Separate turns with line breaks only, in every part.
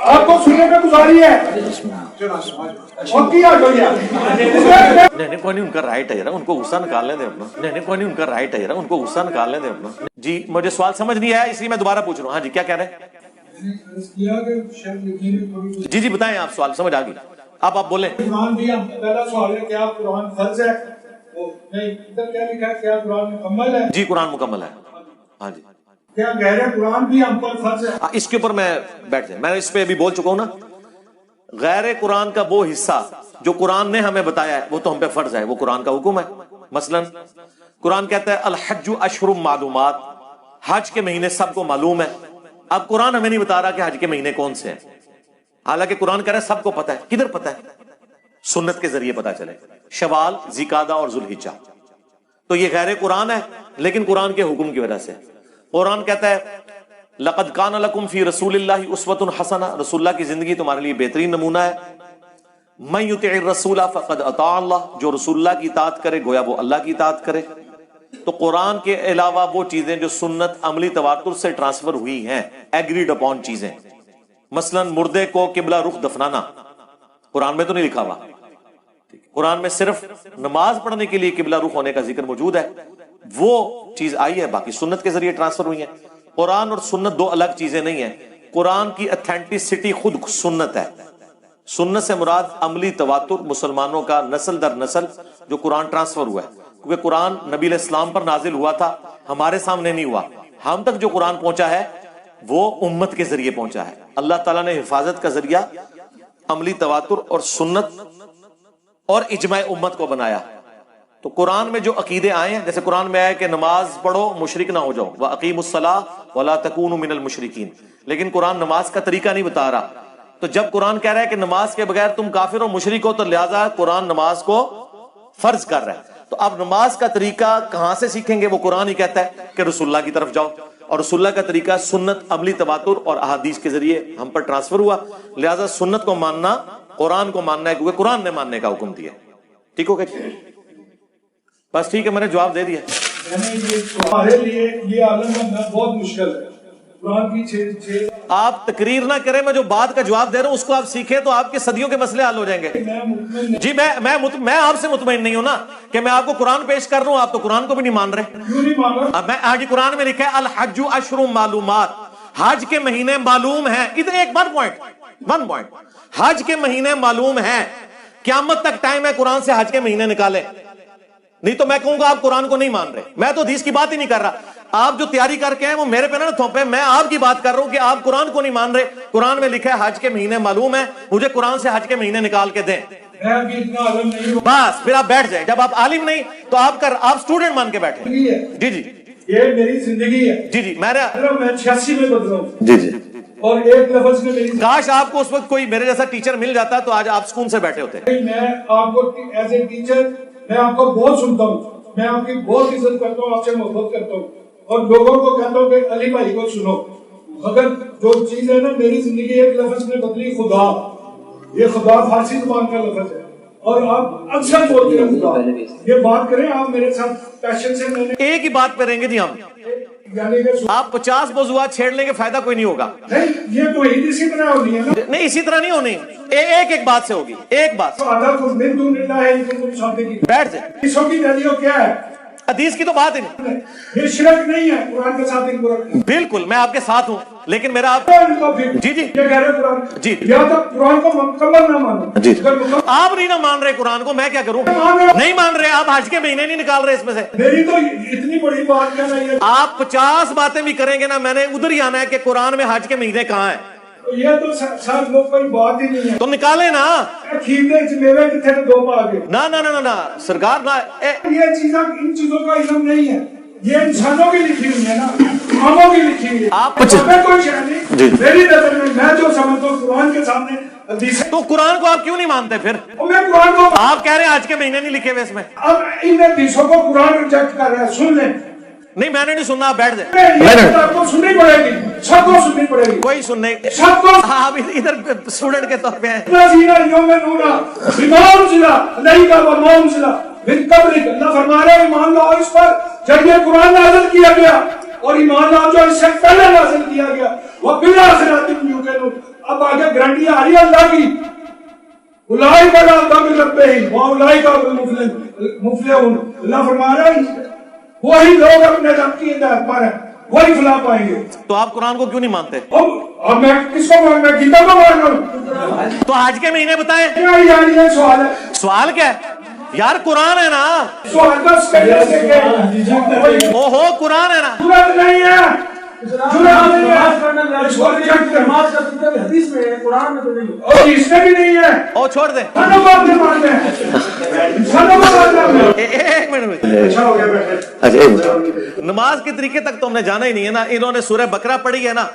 آپ کو سننے میں گزاری ہے اور کیا
نہیں کوئی نہیں، ان کا رائٹ ہے، ان کو غصہ نکال لیں دیں اپنا. نہیں کوئی نہیں، ان کا رائٹ ہے، ان کو غصہ نکال لیں دیں اپنا. جی مجھے سوال سمجھ نہیں آیا اس لیے میں دوبارہ پوچھ رہا ہوں. ہاں جی کیا کہہ رہے ہیں؟ جی بتائیں، آپ سوال سمجھ آ گئی. آپ بولیں.
قرآن بھی پہلا سوال ہے کیا قرآن فرض ہے؟ ادھر کیا لکھا ہے کیا قرآن مکمل ہے؟
جی قرآن مکمل ہے. ہاں جی.
کیا غیر قرآن بھی ہم پر فرض ہے؟
اس کے اوپر میں بیٹھ جائیں، میں اس پہ ابھی بول چکا ہوں نا. غیر قرآن کا وہ حصہ جو قرآن نے ہمیں بتایا ہے وہ تو ہم پہ فرض ہے، وہ قرآن کا حکم ہے. مثلا قرآن کہتا ہے الحج اشہر معلومات، حج کے مہینے سب کو معلوم ہے. اب قرآن ہمیں نہیں بتا رہا کہ حج کے مہینے کون سے ہیں، حالانکہ قرآن کہہ رہا ہے سب کو پتہ ہے. کدھر پتہ ہے؟ سنت کے ذریعے پتہ چلے. شوال، ذیقعدہ اور ذوالحجہ. تو یہ غیر قرآن ہے لیکن قرآن کے حکم کی وجہ سے. قرآن کہتا ہے لقد کان لکم فی رسول اللہ اسوۃ حسنہ، رسول اللہ کی زندگی تمہارے لیے بہترین نمونہ ہے. من یطع الرسول فقد اطاع اللہ، جو رسول اللہ کی اطاعت کرے گویا وہ اللہ کی اطاعت کرے. تو قرآن کے علاوہ وہ چیزیں جو سنت عملی تواتر سے ٹرانسفر ہوئی ہیں، ایگریڈ اپون چیزیں، مثلا مردے کو قبلہ رخ دفنانا، قرآن میں تو نہیں لکھا ہوا. قرآن میں صرف نماز پڑھنے کے لیے قبلہ رخ ہونے کا ذکر موجود ہے، وہ چیز آئی ہے، باقی سنت کے ذریعے ٹرانسفر ہوئی ہے. قرآن اور سنت دو الگ چیزیں نہیں ہیں. قرآن کی اتھینٹسٹی خود سنت ہے. سنت سے مراد عملی تواتر، مسلمانوں کا نسل در نسل جو قرآن ٹرانسفر ہوا ہے. کیونکہ قرآن نبی علیہ السلام پر نازل ہوا تھا، ہمارے سامنے نہیں ہوا. ہم تک جو قرآن پہنچا ہے وہ امت کے ذریعے پہنچا ہے. اللہ تعالیٰ نے حفاظت کا ذریعہ عملی تواتر اور سنت اور اجماع امت کو بنایا. تو قرآن میں جو عقیدے آئے ہیں، جیسے قرآن میں آیا کہ نماز پڑھو مشرک نہ ہو جاؤ، وَأَقِيمُوا الصَّلَاةَ وَلَا تَكُونُوا مِنَ الْمُشْرِكِينَ، لیکن قرآن نماز کا طریقہ نہیں بتا رہا. تو جب قرآن کہہ رہا ہے کہ نماز کے بغیر تم کافر و مشرک ہو، تو لہٰذا قرآن نماز کو فرض کر رہا ہے. تو اب نماز کا طریقہ کہاں سے سیکھیں گے؟ وہ قرآن ہی کہتا ہے کہ رسول اللہ کی طرف جاؤ، اور رسول اللہ کا طریقہ سنت عملی تواتر اور احادیث کے ذریعے ہم پر ٹرانسفر ہوا. لہٰذا سنت کو ماننا، قرآن کو ماننا ہے، کیونکہ قرآن نے ماننے کا حکم دیا. ٹھیک ہو گیا؟ بس ٹھیک ہے، میں نے جواب دے دیا.
ہمارے لیے یہ عالم بننا بہت مشکل ہے. قرآن کی
آپ تقریر نہ کریں، میں جو بات کا جواب دے رہا ہوں اس کو آپ سیکھیں تو آپ کے صدیوں کے مسئلے حل ہو جائیں گے. جی میں آپ سے مطمئن نہیں ہوں نا کہ میں آپ کو قرآن پیش کر رہا ہوں، آپ تو قرآن کو بھی نہیں مان رہے. میں آج قرآن میں لکھا ہے الحج اشہر معلومات، حج کے مہینے معلوم ہیں. ادھر ایک ون پوائنٹ، حج کے مہینے معلوم ہیں. قیامت تک ٹائم ہے قرآن سے حج کے مہینے نکالیں، نہیں تو میں کہوں گا آپ قرآن کو نہیں مان رہے. میں تو حدیث کی بات ہی نہیں کر رہا. آپ جو تیاری کر کے ہیں وہ میرے پہ نہ تھوپے. میں آپ کی بات کر رہا ہوں کہ آپ قرآن کو نہیں مان رہے. قرآن میں لکھا ہے حج کے مہینے معلوم ہیں، مجھے قرآن سے حج کے مہینے نکال کے دیں. بس پھر آپ بیٹھ جائیں. جب آپ عالم نہیں تو آپ اسٹوڈنٹ مان کے بیٹھے. جی
یہ میری زندگی ہے.
جی
میں 86 میں بدلا ہوں.
جی
اور ایک لفظ میں میری،
کاش آپ کو اس وقت کوئی میرے جیسا ٹیچر مل جاتا تو آج آپ سکون سے بیٹھے ہوتے.
میں آپ کو ایز اے ٹیچر میں آپ کو بہت سنتا ہوں، میں آپ کی بہت عزت کرتا ہوں، آپ سے محبت کرتا ہوں، اور لوگوں کو کہتا ہوں کہ علی بھائی کو سنو. مگر جو چیز ہے نا، میری زندگی ایک لفظ میں بدلی، خدا. یہ خدا فارسی زبان کا لفظ ہے اور آپ اکثر بولتے ہیں خدا. یہ بات کریں آپ میرے ساتھ پیشن سے. میں نے
ایک ہی بات پہ رہیں گے جی ہم. آپ 50 موضوعات چھیڑ لیں گے، فائدہ کوئی نہیں ہوگا.
نہیں، یہ تو اسی طرح ہونی ہے نا.
نہیں اسی طرح نہیں ہونی، ایک بات سے ہوگی. ایک بات بیٹھ جائے.
حدیثوں کی ویلیو کیا ہے؟
حدیث کی تو بات ہی نہیں.
یہ شرک نہیں ہے قرآن کے ساتھ.
بالکل میں آپ کے ساتھ ہوں، لیکن میرا آپ جی
یہ کہہ رہے قرآن
جی
یا تو قرآن کو مکمل نہ مانو.
جی آپ نہیں نہ مان رہے قرآن کو، میں کیا کروں؟ نہیں مان رہے آپ، حج کے مہینے نہیں نکال رہے اس میں سے.
میری تو اتنی بڑی بات کہنا ہے.
آپ 50 باتیں بھی کریں گے نا، میں نے ادھر ہی آنا ہے کہ قرآن میں حج کے مہینے کہاں ہیں.
یہ تو سب لوگ کوئی بات ہی نہیں ہے.
تو نکالے نا. نہ سرکار نہ.
یہ چیزیں، ان چیزوں کا علم نہیں ہے، یہ انسانوں کی لکھی ہوئی ہے نا، قوموں کی لکھی ہوئی ہے.
آپ
کوئی شے نہیں. میری نظر میں جو سمجھتا ہوں قرآن کے سامنے حدیث.
تو قرآن کو آپ کیوں نہیں مانتے پھر؟
میں قرآن کو،
آپ کہہ رہے ہیں آج کے مہینے نہیں لکھے ہوئے اس میں.
اب ان حدیثوں کو قرآن ریجیکٹ کر رہا ہے. سن لیں.
نہیں میں نے نہیں سننا، آپ بیٹھ جائیں.
آپ کو سننی پڑے گی، سب کو سننی پڑے گی.
کوئی سننے
سب کو.
آپ ادھر اسٹوڈنٹ کے طور پہ ہیں.
اللہ فرما رہے ہیں ایمان لاؤ اس پر جب یہ قرآن نازل کیا گیا، اور ایمان لاؤ جو اس سے پہلے نازل کیا گیا. وَبِالْآخِرَةِ هُمْ يُوقِنُونَ. اب آگے گارنٹی آ رہی ہے اللہ کی، اولئک علی من ربہم واولئک هم المفلحون، اللہ فرما رہا ہے وہی لوگ اپنے رب کی ہدایت پر ہیں وہی فلاح پائیں گے۔
تو آپ قرآن کو کیوں نہیں مانتے؟
اب میں کس کو ماننا، کتاب کو ماننا؟
تو حج کے مہینے بتائیں۔
یار یہ سوال ہے،
سوال کیا ہے یار؟ قرآن ہے نا،
سوال بس کہنے سے کہ
اوہو قرآن ہے نا۔
ضرورت نہیں ہے، ضرورت نہیں ہے،
حدیث میں ہے، قرآن میں تو نہیں ہے۔
اور اس میں بھی نہیں ہے،
او چھوڑ دیں،
سنو بات نہیں مانتے ہیں، سنو بات نہیں مانتے ہیں۔
ایک منٹ۔
اچھا ہو گیا بیٹھے۔
اچھا ایک منٹ، نماز کے طریقے تک تو ہم نے جانا ہی نہیں ہے نا۔ انہوں نے سورہ بقرہ پڑھی ہے نا،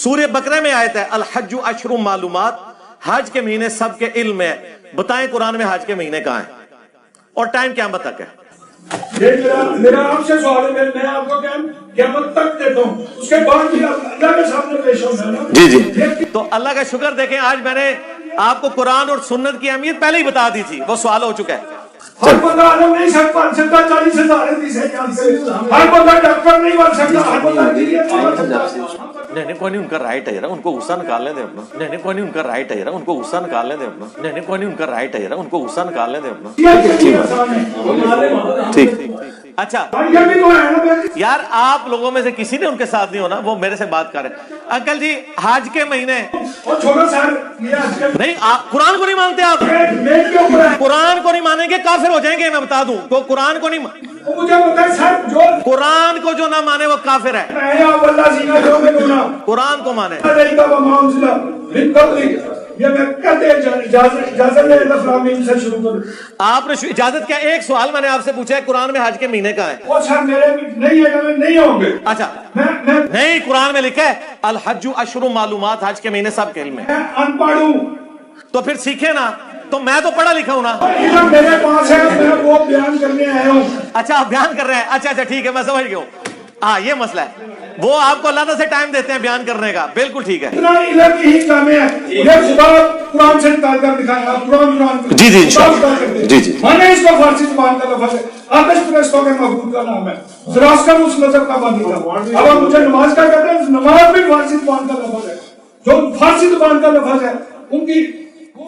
سورہ بقرہ میں آیت ہے الحج اشہر معلومات، حج کے مہینے سب کے علم ہے۔ بتائیں قرآن میں حج کے مہینے کہاں ہیں اور ٹائم قیامت تک ہے؟
یہ میرا آپ سے سوال ہے، میں آپ کو قیامت تک دیتا ہوں، اس کے بعد بھی اللہ کے سامنے پیش ہونا ہے نا۔
جی جی، تو اللہ کا شکر دیکھیں آج میں نے آپ کو قرآن اور سنت کی اہمیت پہلے ہی بتا دی تھی، وہ سوال ہو چکا ہے۔
ہر بندہ عالم نہیں سکتا 40,000 حدیث ہے، ہر بندہ ڈاکٹر نہیں بن سکتا، ہر بندہ انجینئر نہیں بن سکتا۔
نہیں کوئی نہیں، ان کا رائٹ ہے یار، ان کو غصہ نکالنے دیں اپنا۔ نہیں کوئی نہیں، ان کا رائٹ ہے یار، ان کو غصہ نکالنے دیں اپنا۔ نہیں کوئی نہیں، ان کا رائٹ ہے یار، ان کو غصہ نکالنے دیں اپنا۔ ٹھیک، اچھا
یہ بھی تو ہے نا بھائی۔
یار آپ لوگوں میں سے کسی نے ان کے ساتھ نہیں ہونا، وہ میرے سے بات کر رہے ہیں۔ انکل جی حج کے مہینے
اور چھوڑو سر، یہ آج کل
نہیں، آپ قرآن کو نہیں مانتے، آپ
میں کیوں اوپر ہے؟
قرآن کو نہیں مانیں گے کافر ہو جائیں گے، میں بتا دوں تو قرآن کو نہیں
وہ مجھے بتائیں سر، جو
قرآن کو جو نہ مانے وہ کافر ہے،
میں یا واللہ زینہ جو میں گناہ
قرآن کو مانے۔
علیکہ وما انزل من قبلک، یہ میں کہتے اجازت لے الفلامین سے شروع کروں۔
آپ نے اجازت کیا؟ ایک سوال میں نے آپ سے پوچھا ہے قرآن میں حج کے مہینے کہاں ہے؟
وہ سر میرے نہیں ہے، میں نہیں ہوں گے۔
اچھا
میں
نہیں، قرآن میں لکھا ہے الحج اشہر معلومات، حج کے مہینے سب کے علم ہے۔
ان پڑھ ہوں،
تو پھر سیکھے نا، تو میں تو پڑھا لکھا ہوں نا۔
علم میرے پاس ہے، میں وہ بیان کرنے آیا ہوں۔
اچھا آپ بیان کر رہے ہیں، اچھا ٹھیک ہے، میں سمجھ گیا ہوں۔ ہاں یہ مسئلہ ہے، وہ آپ کو اللہ تعالیٰ سے ٹائم دیتے ہیں بیان کرنے کا، بالکل ٹھیک ہے۔
اتنا علم ہی کام ہے، یہ خدا قرآن سے نکال کر دکھایا، آپ قرآن
جی جی انشاءاللہ، جی جی
میں نے اس کو فارسی زبان کا لفظ ہے، آتش پرستوں کے محبوب کا نام ہے، زراسکر اس مذہب کا بانی تھا۔ اب آپ مجھے نماز کا کہتے ہیں، نماز بھی فارسی زبان کا لفظ ہے، جو فارسی زبان کا لفظ ہے ان کی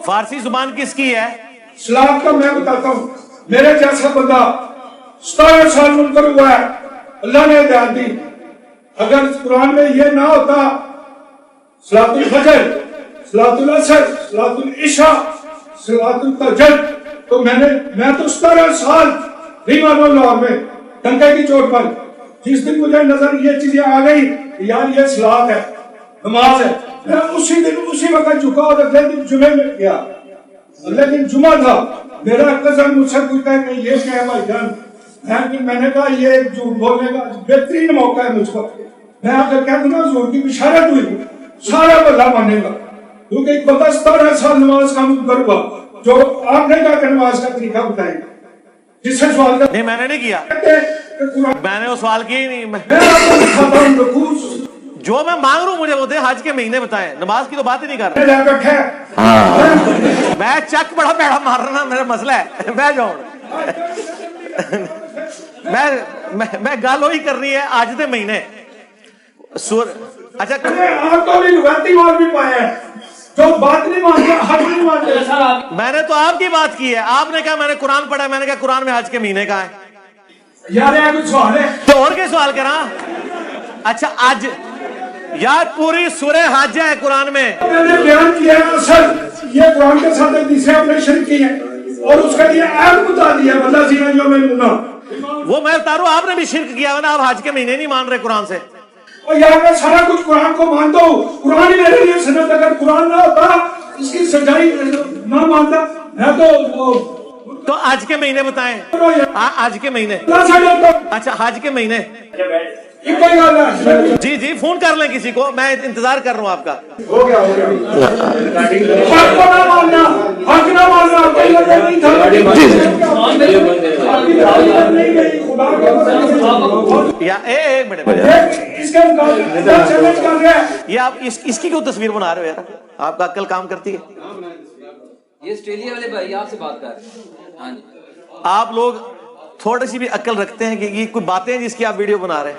فارسی زبان کس کی ہے؟
سلاد کا میں بتاتا ہوں، میرے جیسا بندہ 17 سال منکر ہوا ہے، اللہ نے ہدایت دی، اگر قرآن میں یہ نہ ہوتا صلاۃ الفجر، صلاۃ العصر، صلاۃ العشاء، صلاۃ التہجد، تو میں تو 17 سال نہیں مانو لاہور میں ڈنکے کی چوٹ پر، جس دن مجھے نظر یہ چیزیں آ گئی یار یہ صلاۃ ہے، نماز ہے، میں اسی دن اسی وقت جھکا اور اگلے دن جمعے میں گیا، اگلے دن جمعہ تھا، میرا کزن مجھ سے پوچھتا ہے کہ یہ کیا ہے بھائی جان، میں نے کہا یہ جھوٹ بولنے کا بہترین موقع ہے مجھ کو، میں اگر کہہ دوں نا حضور کی بشارت ہوئی سارا بھلا مانے گا، کیونکہ ایک بندہ 17 سال نماز کا منکر ہوا، جو آپ نے کہا کہ نماز کا طریقہ بتائیں جس سے سوال
نہیں میں نے نہیں کیا، میں نے وہ سوال کیا ہی نہیں۔
میں آپ کو دکھاتا ہوں رکوع
جو میں مانگ رہا ہوں مجھے وہ دے، حج کے مہینے بتائیں، نماز کی تو بات ہی نہیں کر رہا۔
لے رکھا ہے،
میں چک بڑا پیڑا مار رہا نا، میرا مسئلہ ہے، میں جاؤں میں گل وہی کرنی ہے آج دے مہینے اچھا
آپ تو بھی روایتی مال بھی پایا ہے، جو بات نہیں مانتے حج نہیں مانتے۔
میں نے تو آپ کی بات کی ہے، آپ نے کہا میں نے قرآن پڑھا، میں نے کہا قرآن میں حج کے مہینے کا ہے،
یار یہ کچھ سوال ہے
تو اور کیا سوال کرا؟ اچھا آج یار پوری سورہ حج ہے قرآن میں
نے بیان کیا ہے، اصل یہ قرآن کے ساتھ حدیثیں آپ نے شریک کی ہیں اور اس کا یہ عیب بتا دیا واللہ زینہ جو میں لوں
وہ میں بتا رہا ہوں، آپ نے بھی شرک کیا ہے نا، آپ حج کے مہینے نہیں مان رہے قرآن سے۔
اور یار میں سارا کچھ قرآن کو مانتا ہوں، قرآن ہی میرے لیے سند، اگر قرآن نہ ہوتا اس کی سچائی نہ مانتا میں
تو حج کے مہینے بتائیں، حج کے مہینے، اچھا حج کے مہینے جی جی فون کر لیں کسی کو، میں انتظار کر رہا ہوں آپ کا۔
ہو گیا حق کو نہ ماننا، حق نہ ماننا
یا ایک منٹ
اس کے مقابلے چیلنج کر رہے ہیں،
یہ آپ اس کی کیوں تصویر بنا رہے ہو یار؟ آپ کا عقل کام کرتی ہے؟
یہ آسٹریلیا والے بھائی آپ سے بات کر رہے ہیں۔ ہاں جی
آپ لوگ تھوڑی سی بھی عقل رکھتے ہیں کہ یہ کوئی باتیں ہیں جس کی آپ ویڈیو بنا رہے ہیں؟